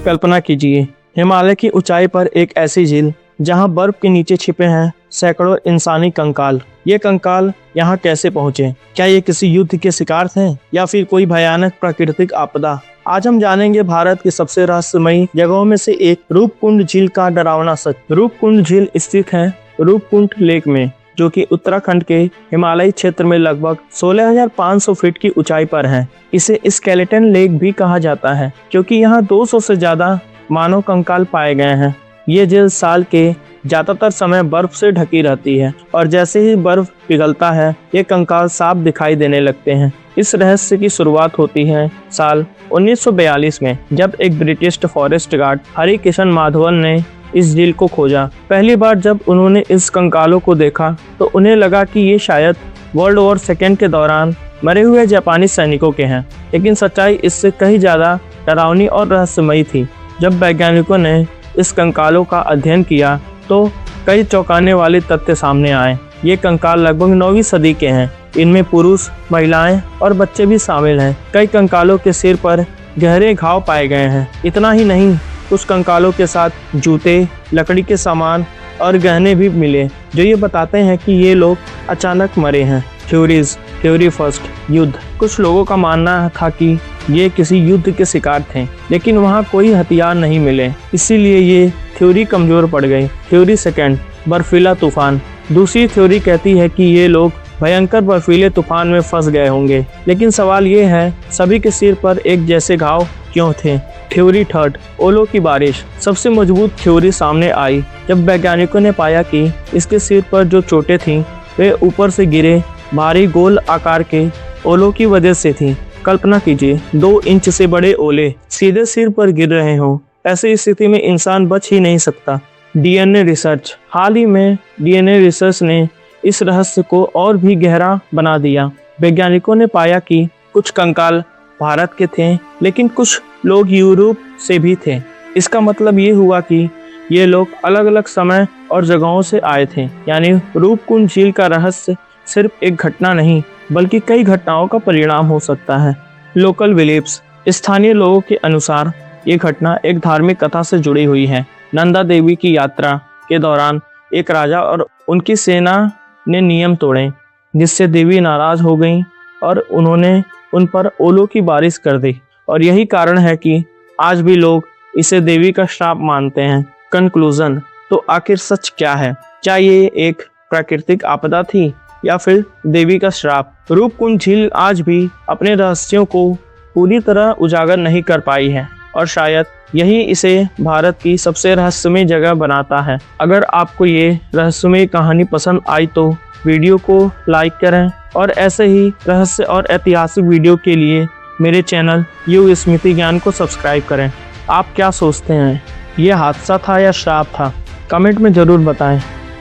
कल्पना कीजिए, हिमालय की ऊंचाई पर एक ऐसी झील जहां बर्फ के नीचे छिपे हैं सैकड़ों इंसानी कंकाल। ये कंकाल यहाँ कैसे पहुँचे? क्या ये किसी युद्ध के शिकार थे या फिर कोई भयानक प्राकृतिक आपदा? आज हम जानेंगे भारत की सबसे रहस्यमयी जगहों में से एक रूपकुंड झील का डरावना सच। रूपकुंड झील स्थित है रूपकुंड लेक में, जो कि उत्तराखंड के हिमालयी क्षेत्र में लगभग 16,500 फीट की ऊंचाई पर है। इसे स्केलेटन लेक भी कहा जाता है क्योंकि यहाँ 200 से ज्यादा मानव कंकाल पाए गए हैं। ये झील साल के ज्यादातर समय बर्फ से ढकी रहती है और जैसे ही बर्फ पिघलता है ये कंकाल साफ दिखाई देने लगते हैं। इस रहस्य की शुरुआत होती है साल 1942 में, जब एक British forest guard Hari Kishan Madhavan ने इस झील को खोजा। पहली बार जब उन्होंने इस कंकालों को देखा तो उन्हें लगा कि ये शायद वर्ल्ड वॉर सेकेंड के दौरान मरे हुए जापानी सैनिकों के हैं, लेकिन सच्चाई इससे कहीं ज्यादा डरावनी और रहस्यमयी थी। जब वैज्ञानिकों ने इस कंकालों का अध्ययन किया तो कई चौंकाने वाले तथ्य सामने आए। ये कंकाल लगभग 9वीं सदी के हैं। इनमें पुरुष, महिलाएं और बच्चे भी शामिल हैं। कई कंकालों के सिर पर गहरे घाव पाए गए हैं। इतना ही नहीं, कुछ कंकालों के साथ जूते, लकड़ी के सामान और गहने भी मिले, जो ये बताते हैं कि ये लोग अचानक मरे हैं। थ्योरी फर्स्ट, युद्ध। कुछ लोगों का मानना था कि ये किसी युद्ध के शिकार थे, लेकिन वहाँ कोई हथियार नहीं मिले, इसीलिए ये थ्योरी कमजोर पड़ गई। थ्योरी सेकंड, बर्फीला तूफान। दूसरी थ्योरी कहती है कि ये लोग भयंकर बर्फीले तूफान में फंस गए होंगे, लेकिन सवाल ये है सभी के सिर पर एक जैसे घाव क्यों थे। थ्योरी थर्ड, ओलों की बारिश। सबसे मजबूत थ्योरी सामने आई जब वैज्ञानिकों ने पाया कि इसके सिर पर जो चोटें थीं वे ऊपर से गिरे भारी गोल आकार के ओलों की वजह से थी। कल्पना कीजिए 2 इंच से बड़े ओले सीधे सिर पर गिर रहे हों। ऐसी स्थिति में इंसान बच ही नहीं सकता। DNA research. हाल ही में डीएनए रिसर्च ने इस रहस्य को और भी गहरा बना दिया। वैज्ञानिकों ने पाया कि कुछ कंकाल भारत के थे, लेकिन कुछ लोग यूरोप से भी थे। इसका मतलब ये हुआ कि ये लोग अलग अलग समय और जगहों से आए थे। यानी रूपकुंड झील का रहस्य सिर्फ एक घटना नहीं, बल्कि कई घटनाओं का परिणाम हो सकता है। Local believes. स्थानीय लोगों के अनुसार ये घटना एक धार्मिक कथा से जुड़ी हुई है। नंदा देवी की यात्रा के दौरान एक राजा और उनकी सेना ने नियम तोड़े, जिससे देवी नाराज हो गईं और उन्होंने उन पर ओलों की बारिश कर दी, और यही कारण है कि आज भी लोग इसे देवी का श्राप मानते हैं। कंक्लूजन। तो आखिर सच क्या है? क्या ये एक प्राकृतिक आपदा थी या फिर देवी का श्राप? रूपकुंड झील आज भी अपने रहस्यों को पूरी तरह उजागर नहीं कर पाई है, और शायद यही इसे भारत की सबसे रहस्यमय जगह बनाता है। अगर आपको ये रहस्यमय कहानी पसंद आई तो वीडियो को लाइक करें, और ऐसे ही रहस्य और ऐतिहासिक वीडियो के लिए मेरे चैनल युग स्मृति ज्ञान को सब्सक्राइब करें। आप क्या सोचते हैं, ये हादसा था या श्राप था? कमेंट में ज़रूर बताएं।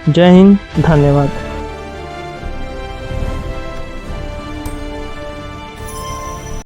जय हिंद, धन्यवाद।